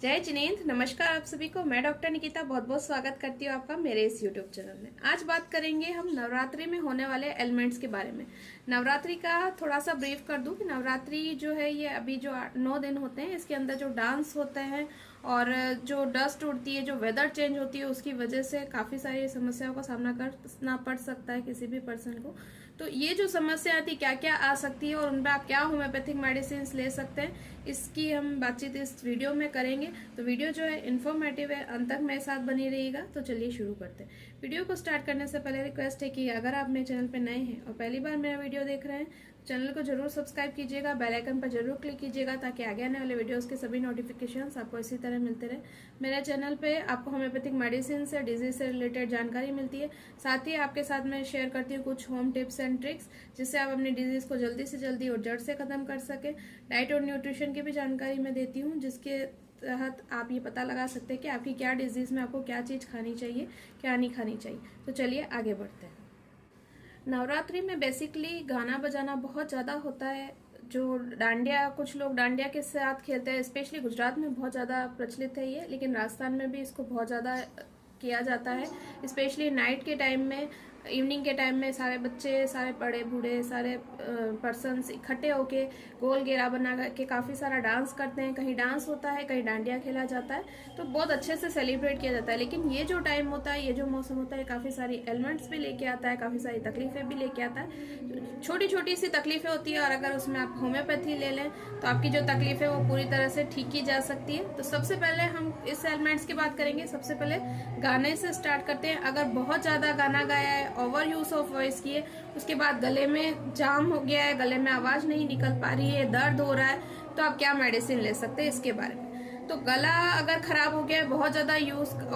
जय जिनेंद्र। नमस्कार आप सभी को। मैं डॉक्टर निकिता बहुत बहुत स्वागत करती हूँ आपका मेरे इस यूट्यूब चैनल में। आज बात करेंगे हम नवरात्रि में होने वाले एलिमेंट्स के बारे में। नवरात्रि का थोड़ा सा ब्रीफ कर दूं कि नवरात्रि जो है ये अभी जो 9 दिन होते हैं, इसके अंदर जो डांस होते हैं और जो डस्ट उड़ती है, जो वेदर चेंज होती है, उसकी वजह से काफ़ी सारी समस्याओं का सामना करना पड़ सकता है किसी भी पर्सन को। तो ये जो समस्या आती क्या क्या आ सकती है और उन पर आप क्या होम्योपैथिक मेडिसिन ले सकते हैं, इसकी हम बातचीत इस वीडियो में करेंगे। तो वीडियो जो है इन्फॉर्मेटिव है, अंत तक मेरे साथ बनी रहिएगा। तो चलिए शुरू करते हैं। वीडियो को स्टार्ट करने से पहले रिक्वेस्ट है कि अगर आप मेरे चैनल पर नए हैं और पहली बार मेरा वीडियो देख रहे हैं, चैनल को जरूर सब्सक्राइब कीजिएगा, बेल आइकन पर जरूर क्लिक कीजिएगा ताकि आगे आने वाले वीडियोस के सभी नोटिफिकेशंस आपको इसी तरह मिलते रहे। मेरे चैनल पे आपको होम्योपैथिक मेडिसिन से, डिजीज से रिलेटेड जानकारी मिलती है। साथ ही आपके साथ मैं शेयर करती हूँ कुछ होम टिप्स एंड ट्रिक्स, जिससे आप अपनी डिजीज को जल्दी से जल्दी और जड़ से खत्म कर सके। डाइट और न्यूट्रिशन की भी जानकारी मैं देती हूँ, जिसके तहत आप ये पता लगा सकते हैं कि आपकी क्या डिजीज में आपको क्या चीज़ खानी चाहिए, क्या नहीं खानी चाहिए। तो चलिए आगे बढ़ते हैं। नवरात्रि में बेसिकली गाना बजाना बहुत ज़्यादा होता है। जो डांडिया, कुछ लोग डांडिया के साथ खेलते हैं, स्पेशली गुजरात में बहुत ज़्यादा प्रचलित है ये, लेकिन राजस्थान में भी इसको बहुत ज़्यादा किया जाता है। स्पेशली नाइट के टाइम में, इवनिंग के टाइम में सारे बच्चे, सारे बड़े बूढ़े, सारे पर्सन्स इकट्ठे होके गोल घेरा बना के काफ़ी सारा डांस करते हैं। कहीं डांस होता है, कहीं डांडिया खेला जाता है, तो बहुत अच्छे से सेलिब्रेट किया जाता है। लेकिन ये जो टाइम होता है, ये जो मौसम होता है, काफ़ी सारी एलिमेंट्स भी लेके आता है, काफ़ी सारी तकलीफें भी लेके आता है। छोटी छोटी सी तकलीफें होती है, और अगर उसमें आप होम्योपैथी ले लें तो आपकी जो तकलीफ है वो पूरी तरह से ठीक की जा सकती है। तो सबसे पहले हम इस एलिमेंट्स की बात करेंगे। सबसे पहले गाने से स्टार्ट करते हैं। अगर बहुत ज़्यादा गाना गाया है, ओवर यूज ऑफ वॉइस की है, उसके बाद गले में जाम हो गया है, गले में आवाज़ नहीं निकल पा रही है, दर्द हो रहा है, तो आप क्या मेडिसिन ले सकते हैं इसके बारे में। तो गला अगर खराब हो गया है बहुत ज़्यादा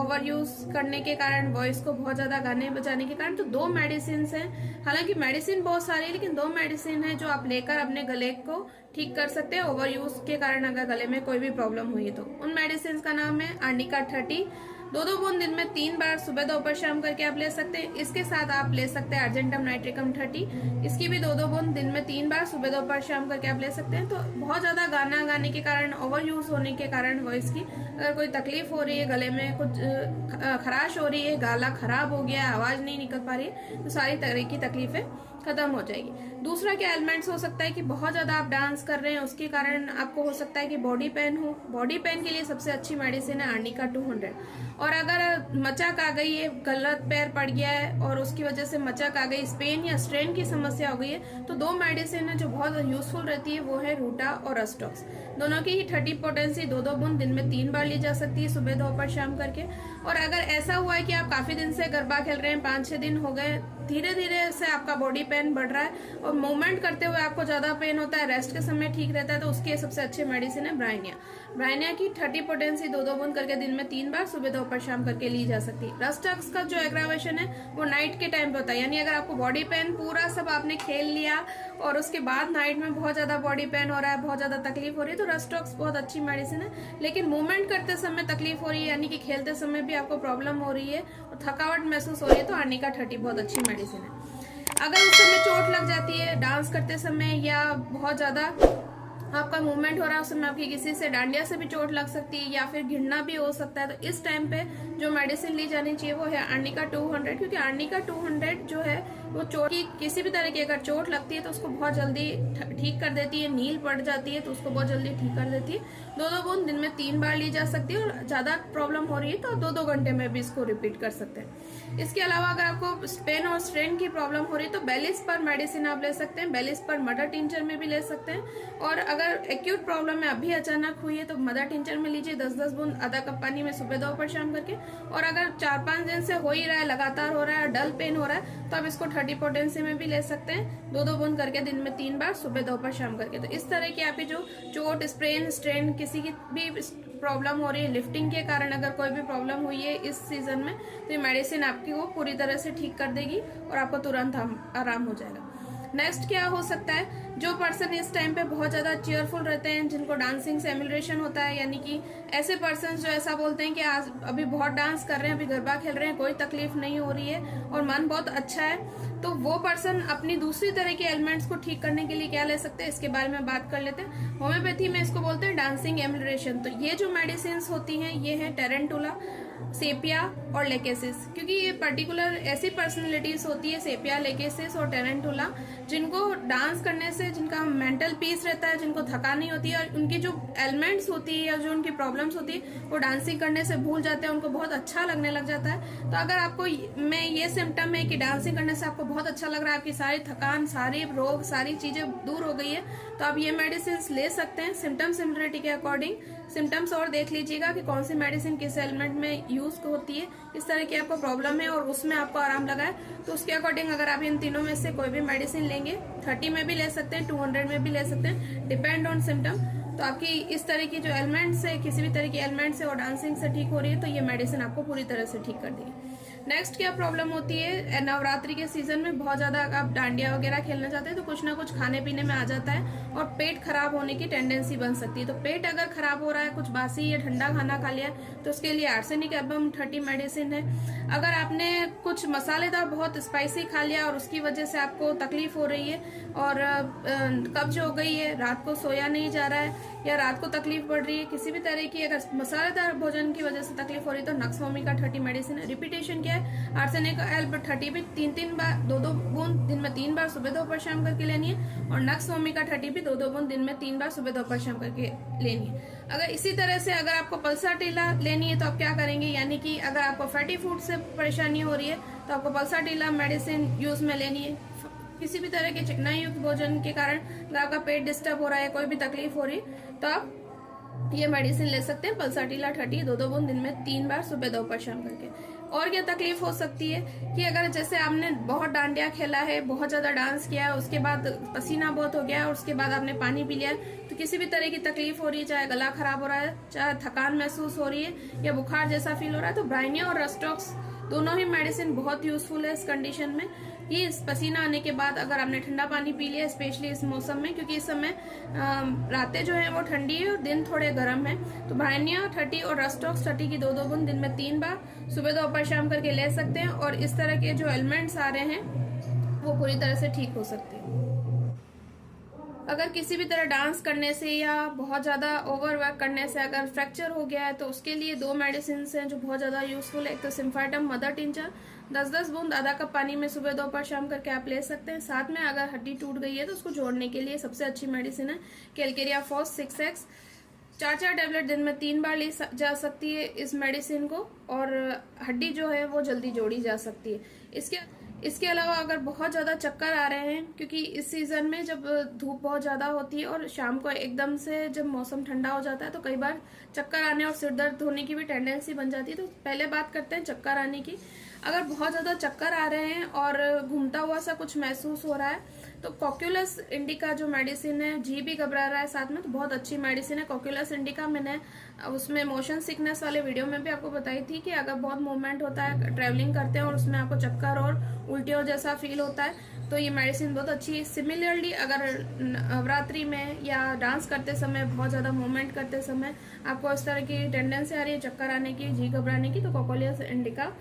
ओवर यूज करने के कारण, वॉइस को बहुत ज़्यादा गाने बजाने के कारण, तो 2 मेडिसिन हैं। हालांकि मेडिसिन बहुत सारी है, लेकिन 2 मेडिसिन है जो आप लेकर अपने गले को ठीक कर सकते हैं ओवर यूज के कारण। अगर गले में कोई भी प्रॉब्लम हुई है तो उन मेडिसिन का नाम है आर्निका 30। 2-2 बूंद दिन में 3 बार सुबह दोपहर शाम करके आप ले सकते हैं। इसके साथ आप ले सकते हैं अर्जेंटम नाइट्रिकम 30। इसकी भी 2-2 बूंद दिन में 3 बार सुबह दोपहर शाम करके आप ले सकते हैं। तो बहुत ज्यादा गाना गाने के कारण, ओवर यूज होने के कारण वॉइस की अगर कोई तकलीफ हो रही है, गले में कुछ खराश हो रही है, गला खराब हो गया, आवाज नहीं निकल पा रही है, तो सारी तरह की तकलीफें खत्म हो जाएगी। दूसरा क्या एलिमेंट्स हो सकता है कि बहुत ज्यादा आप डांस कर रहे हैं, उसके कारण आपको हो सकता है कि बॉडी पेन हो। बॉडी पेन के लिए सबसे अच्छी मेडिसिन है आर्निका 200। और अगर मचक आ गई है, गलत पैर पड़ गया है और उसकी वजह से मचक आ गई, स्पेन या स्ट्रेन की समस्या हो गई है, तो 2 मेडिसिन है जो बहुत यूजफुल रहती है, वो है रूटा और अस्टॉक्स। दोनों की ही 30 पोटेंसी 2-2 बूंद दिन में 3 बार ली जा सकती है, सुबह दोपहर शाम करके। और अगर ऐसा हुआ है कि आप काफी दिन से गरबा खेल रहे हैं, 5-6 दिन हो गए, धीरे धीरे से आपका बॉडी पेन बढ़ रहा है और मूवमेंट करते हुए आपको ज्यादा पेन होता है, रेस्ट के समय ठीक रहता है, तो उसकी सबसे अच्छी मेडिसिन है ब्राइनिया। ब्राइनिया की 30 पोटेंसी 2-2 बूंद करके दिन में 3 बार सुबह दोपहर शाम करके ली जा सकती है। रस्टक्स का जो एग्रावेशन है वो नाइट के टाइम पे होता है, यानी अगर आपको बॉडी पेन पूरा सब आपने खेल लिया और उसके बाद नाइट में बहुत ज्यादा बॉडी पेन हो रहा है, बहुत ज्यादा तकलीफ हो रही है, तो रस्टॉक्स बहुत अच्छी मेडिसिन है। लेकिन मूवमेंट करते समय तकलीफ हो रही है, यानी कि खेलते समय भी आपको प्रॉब्लम हो रही है और थकावट महसूस हो रही है, तो आर्निका 30 बहुत अच्छी मेडिसिन है। अगर उस समय चोट लग जाती है डांस करते समय, या बहुत ज्यादा आपका मूवमेंट हो रहा है उस समय, आपकी किसी से डांडिया से भी चोट लग सकती है या फिर गिरना भी हो सकता है, तो इस टाइम पे जो मेडिसिन ली जानी चाहिए वो है आर्निका 200। क्योंकि आर्निका 200 जो है वो चोट की, किसी भी तरह की अगर चोट लगती है तो उसको बहुत जल्दी ठीक कर देती है। नील पड़ जाती है तो उसको बहुत जल्दी ठीक कर देती है। 2-2 बूंद दिन में 3 बार ली जा सकती है, और ज्यादा प्रॉब्लम हो रही है तो 2-2 घंटे में भी इसको रिपीट कर सकते हैं। इसके अलावा अगर आपको स्पेन और स्ट्रेन की प्रॉब्लम हो रही है तो बेलिस पर मेडिसिन आप ले सकते हैं। बेलिस पर मदर टिंचर में भी ले सकते हैं। और अगर एक्यूट प्रॉब्लम में अभी अचानक हुई है तो मदर टिंचर में लीजिए 10-10 बूंद आधा कप पानी में सुबह दोपहर शाम करके। और अगर 4-5 दिन से हो ही रहा है, लगातार हो रहा है, डल पेन हो रहा है, तो आप इसको 30 पोटेंसी में भी ले सकते हैं, 2-2 बूंद करके दिन में 3 बार सुबह दोपहर शाम करके। तो इस तरह की आपकी जो चोट, स्प्रेन, स्ट्रेन, किसी की भी प्रॉब्लम हो रही है, लिफ्टिंग के कारण अगर कोई भी प्रॉब्लम हुई है इस सीजन में, तो ये मेडिसिन आपकी वो पूरी तरह से ठीक कर देगी और आपको तुरंत आराम हो जाएगा। नेक्स्ट क्या हो सकता है, जो पर्सन इस टाइम पे बहुत ज्यादा चेयरफुल रहते हैं, जिनको डांसिंग से एमिलेशन होता है, यानी कि ऐसे पर्सन जो ऐसा बोलते हैं कि आज अभी बहुत डांस कर रहे हैं, अभी गरबा खेल रहे हैं, कोई तकलीफ नहीं हो रही है और मन बहुत अच्छा है, तो वो पर्सन अपनी दूसरी तरह के एलिमेंट्स को ठीक करने के लिए क्या ले सकते हैं, इसके बारे में बात कर लेते हैं। होम्योपैथी में इसको बोलते हैं डांसिंग एमलरेशन। तो ये जो मेडिसिन होती हैं ये है टेरेंटुला, सेपिया और लेकेसिस, क्योंकि ये पर्टिकुलर ऐसी पर्सनैलिटीज होती है सेपिया, लेकेसिस और टेरेंटुला, जिनको डांस करने से जिनका मेंटल पीस रहता है, जिनको थकान नहीं होती है और उनकी जो एलिमेंट्स होती है या जो उनकी प्रॉब्लम्स होती है वो डांसिंग करने से भूल जाते हैं, उनको बहुत अच्छा लगने लग जाता है। तो अगर आपको में ये सिम्टम है कि डांसिंग करने से आपको बहुत अच्छा लग रहा है, आपकी सारी थकान, सारे रोग, सारी चीजें दूर हो गई है, तो आप ये मेडिसिन ले सकते हैं सिम्टम सिमिलरिटी के अकॉर्डिंग। सिम्टम्स और देख लीजिएगा कि कौन सी मेडिसिन किस एलिमेंट में यूज होती है, किस तरह की आपको प्रॉब्लम है और उसमें आपको आराम लगा है, तो उसके अकॉर्डिंग अगर आप इन तीनों में से कोई भी मेडिसिन लेंगे, 30 में भी ले सकते हैं, 200 में भी ले सकते हैं, डिपेंड ऑन सिम्टम। तो आपकी इस तरह की जो एलिमेंट्स है, किसी भी तरह की एलिमेंट्स है और डांसिंग से ठीक हो रही है, तो ये मेडिसिन आपको पूरी तरह से ठीक कर देगी। नेक्स्ट क्या प्रॉब्लम होती है, नवरात्रि के सीजन में बहुत ज्यादा आप डांडिया वगैरह खेलना चाहते हैं तो कुछ ना कुछ खाने पीने में आ जाता है और पेट खराब होने की टेंडेंसी बन सकती है। तो पेट अगर खराब हो रहा है, कुछ बासी या ठंडा खाना खा लिया, तो उसके लिए आर्सेनिक एल्बम 30 मेडिसिन है। अगर आपने कुछ मसालेदार बहुत स्पाइसी खा लिया और उसकी वजह से आपको तकलीफ हो रही है और कब्ज हो गई है, रात को सोया नहीं जा रहा है या रात को तकलीफ बढ़ रही है, किसी भी तरह की अगर मसालेदार भोजन की वजह से तकलीफ हो रही है, तो नक्स वोमिका 30 मेडिसिन है। रिपीटेशन क्या है, आर्सेनिक एल्ब 30 भी 3-3 बार, 2-2 बूंद दिन में 3 बार सुबह दोपहर शाम करके लेनी है, और नक्स वोमिका 30 भी 2-2 बूंद दिन में 3 बार सुबह दोपहर शाम करके लेनी है। अगर इसी तरह से अगर आपको पल्साटिला लेनी है तो आप क्या करेंगे, यानी कि अगर आपको फैटी फूड से परेशानी हो रही है तो आपको पल्साटिला मेडिसिन यूज में लेनी है। किसी भी तरह के चिकनाई युक्त भोजन के कारण अगर आपका पेट डिस्टर्ब हो रहा है, कोई भी तकलीफ हो रही है, तो आप ये मेडिसिन ले सकते हैं पल्साटिला 30, 2-2 बूंद दिन में 3 बार सुबह दोपहर शाम करके। और क्या तकलीफ हो सकती है कि अगर जैसे आपने बहुत डांडिया खेला है, बहुत ज्यादा डांस किया है, उसके बाद पसीना बहुत हो गया है और उसके बाद आपने पानी पी लिया है, तो किसी भी तरह की तकलीफ हो रही है, चाहे गला खराब हो रहा है, चाहे थकान महसूस हो रही है या बुखार जैसा फील हो रहा है, तो ब्राइनिया और रस्टॉक्स दोनों ही मेडिसिन बहुत यूजफुल है इस कंडीशन में। ये पसीना आने के बाद अगर आपने ठंडा पानी पी लिया, स्पेशली इस मौसम में, क्योंकि इस समय रातें जो है वो ठंडी है और दिन थोड़े गर्म है, तो ब्राइनिया 30 और रस्टॉक्स 30 की 2-2 बूंद दिन में 3 बार सुबह दोपहर शाम करके ले सकते हैं और इस तरह के जो एलिमेंट्स आ रहे हैं वो पूरी तरह से ठीक हो सकते हैं। अगर किसी भी तरह डांस करने से या बहुत ज़्यादा ओवरवर्क करने से अगर फ्रैक्चर हो गया है तो उसके लिए 2 मेडिसिन हैं जो बहुत ज़्यादा यूजफुल है। एक तो सिम्फाइटम मदर टिंचर 10-10 बूंद आधा कप पानी में सुबह दोपहर शाम करके आप ले सकते हैं। साथ में अगर हड्डी टूट गई है तो उसको जोड़ने के लिए सबसे अच्छी मेडिसिन है कैलकेरिया फॉस 6x। 4-4 टैबलेट दिन में 3 बार ली जा सकती है इस मेडिसिन को और हड्डी जो है वो जल्दी जोड़ी जा सकती है। इसके अलावा अगर बहुत ज़्यादा चक्कर आ रहे हैं, क्योंकि इस सीज़न में जब धूप बहुत ज़्यादा होती है और शाम को एकदम से जब मौसम ठंडा हो जाता है तो कई बार चक्कर आने और सिर दर्द होने की भी टेंडेंसी बन जाती है। तो पहले बात करते हैं चक्कर आने की। अगर बहुत ज़्यादा चक्कर आ रहे हैं और घूमता हुआ सा कुछ महसूस हो रहा है तो कॉक्यूलस इंडिका जो मेडिसिन है, जी भी घबरा रहा है साथ में, तो बहुत अच्छी मेडिसिन है कॉक्यूलस इंडिका। मैंने उसमें मोशन सिकनेस वाले वीडियो में भी आपको बताई थी कि अगर बहुत मूवमेंट होता है, ट्रेवलिंग करते हैं और उसमें आपको चक्कर और उल्टियों जैसा फील होता है तो ये मेडिसिन बहुत अच्छी है। सिमिलरली अगर नवरात्रि में या डांस करते समय, बहुत ज़्यादा मूवमेंट करते समय आपको इस तरह की टेंडेंसी आ रही है चक्कर आने की, जी घबराने की, तो कॉक्यूलस इंडिका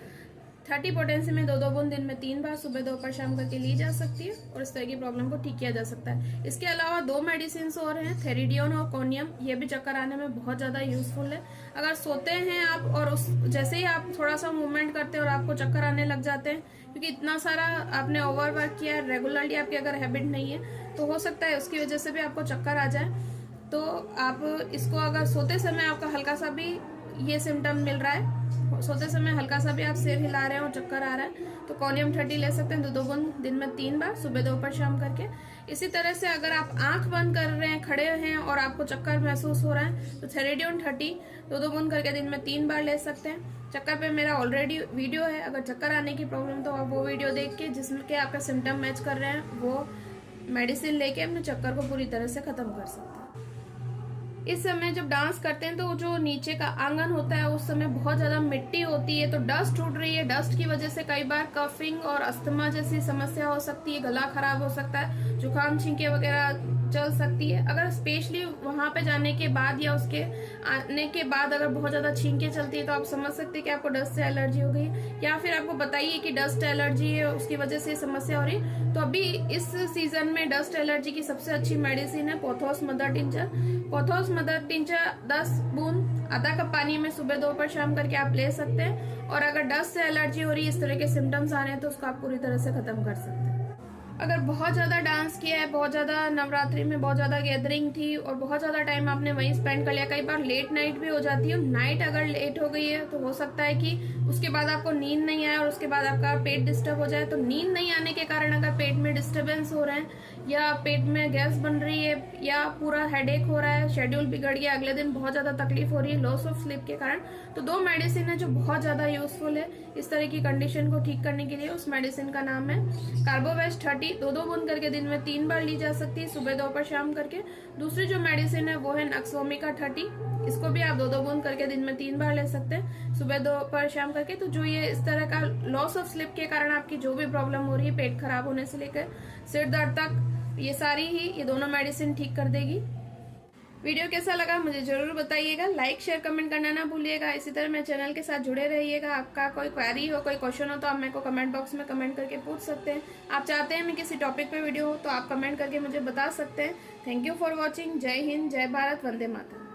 30 पोटेंसी में 2-2 बूंद दिन में 3 बार सुबह दोपहर शाम करके ली जा सकती है और इस तरह की प्रॉब्लम को ठीक किया जा सकता है। इसके अलावा 2 मेडिसिन और हैं, थेरिडियन और कोनियम। ये भी चक्कर आने में बहुत ज़्यादा यूजफुल है। अगर सोते हैं आप और उस जैसे ही आप थोड़ा सा मूवमेंट करते हैं और आपको चक्कर आने लग जाते हैं, क्योंकि इतना सारा आपने ओवरवर्क किया है, रेगुलरली आपकी अगर हैबिट नहीं है तो हो सकता है उसकी वजह से भी आपको चक्कर आ जाए। तो आप इसको अगर सोते समय आपका हल्का सा भी ये सिम्टम मिल रहा है, सोते समय हल्का सा भी आप सिर हिला रहे हैं और चक्कर आ रहा है, तो कोनियम 30 ले सकते हैं 2-2 बूंद दिन में 3 बार सुबह दोपहर शाम करके। इसी तरह से अगर आप आंख बंद कर रहे हैं, खड़े हैं और आपको चक्कर महसूस हो रहा है तो थेरिडियन 30 2-2 बूंद करके दिन में 3 बार ले सकते हैं। चक्कर पे मेरा ऑलरेडी वीडियो है, अगर चक्कर आने की प्रॉब्लम तो आप वो वीडियो देख के जिसमें के आपका सिम्टम मैच कर रहे हैं वो मेडिसिन लेके अपने चक्कर को पूरी तरह से खत्म कर सकते हैं। इस समय जब डांस करते हैं तो जो नीचे का आंगन होता है उस समय बहुत ज्यादा मिट्टी होती है, तो डस्ट उड़ रही है। डस्ट की वजह से कई बार कफिंग और अस्थमा जैसी समस्या हो सकती है, गला खराब हो सकता है, जुकाम छींके वगैरह चल सकती है। अगर स्पेशली वहां पे जाने के बाद या उसके आने के बाद अगर बहुत ज्यादा छींके चलती है तो आप समझ सकते हैं कि आपको डस्ट से एलर्जी हो गई, या फिर आपको बताइए कि डस्ट एलर्जी है, उसकी वजह से समस्या हो रही। तो अभी इस सीजन में डस्ट एलर्जी की सबसे अच्छी मेडिसिन है pothos mother tincture. Pothos mother tincture 10 बूंद आधा कप पानी में सुबह दोपहर शाम करके आप ले सकते हैं। और अगर डस्ट से एलर्जी हो रही है, इस तरह के सिम्टम्स आ रहे हैं, तो उसको आप पूरी तरह से खत्म कर सकते हैं। अगर बहुत ज्यादा डांस किया है, बहुत ज्यादा नवरात्रि में बहुत ज्यादा गैदरिंग थी और बहुत ज्यादा टाइम आपने वहीं स्पेंड कर लिया, कई बार लेट नाइट भी हो जाती है, नाइट अगर लेट हो गई है तो हो सकता है कि उसके बाद आपको नींद नहीं आए और उसके बाद आपका पेट डिस्टर्ब हो जाए। तो नींद नहीं आने के कारण अगर पेट में डिस्टर्बेंस हो रहे हैं या पेट में गैस बन रही है या पूरा हेडेक हो रहा है, शेड्यूल बिगड़ गया, अगले दिन बहुत ज्यादा तकलीफ हो रही है लॉस ऑफ स्लीप के कारण, तो 2 मेडिसिन है जो बहुत ज्यादा यूजफुल है इस तरह की कंडीशन को ठीक करने के लिए। उस मेडिसिन का नाम है कार्बोवेस्ट 30, 2 बूंद करके दिन में 3 बार ली जा सकती है, सुबह दोपहर शाम करके। दूसरी जो मेडिसिन है वो है नक्सोमिका 30, इसको भी आप 2 बूंद करके दिन में 3 बार ले सकते हैं, सुबह दोपहर शाम करके। तो जो ये इस तरह का लॉस ऑफ स्लीप के कारण आपकी जो भी प्रॉब्लम हो रही है, पेट खराब होने से लेकर सिर दर्द तक, ये सारी ही ये दोनों मेडिसिन ठीक कर देगी। वीडियो कैसा लगा मुझे जरूर बताइएगा, लाइक शेयर कमेंट करना ना भूलिएगा। इसी तरह मेरे चैनल के साथ जुड़े रहिएगा। आपका कोई क्वेरी हो, कोई क्वेश्चन हो तो आप मेरे को कमेंट बॉक्स में कमेंट करके पूछ सकते हैं। आप चाहते हैं मैं किसी टॉपिक पे वीडियो हो तो आप कमेंट करके मुझे बता सकते हैं। Thank you for watching. जय हिंद, जय भारत, वंदे मातरम।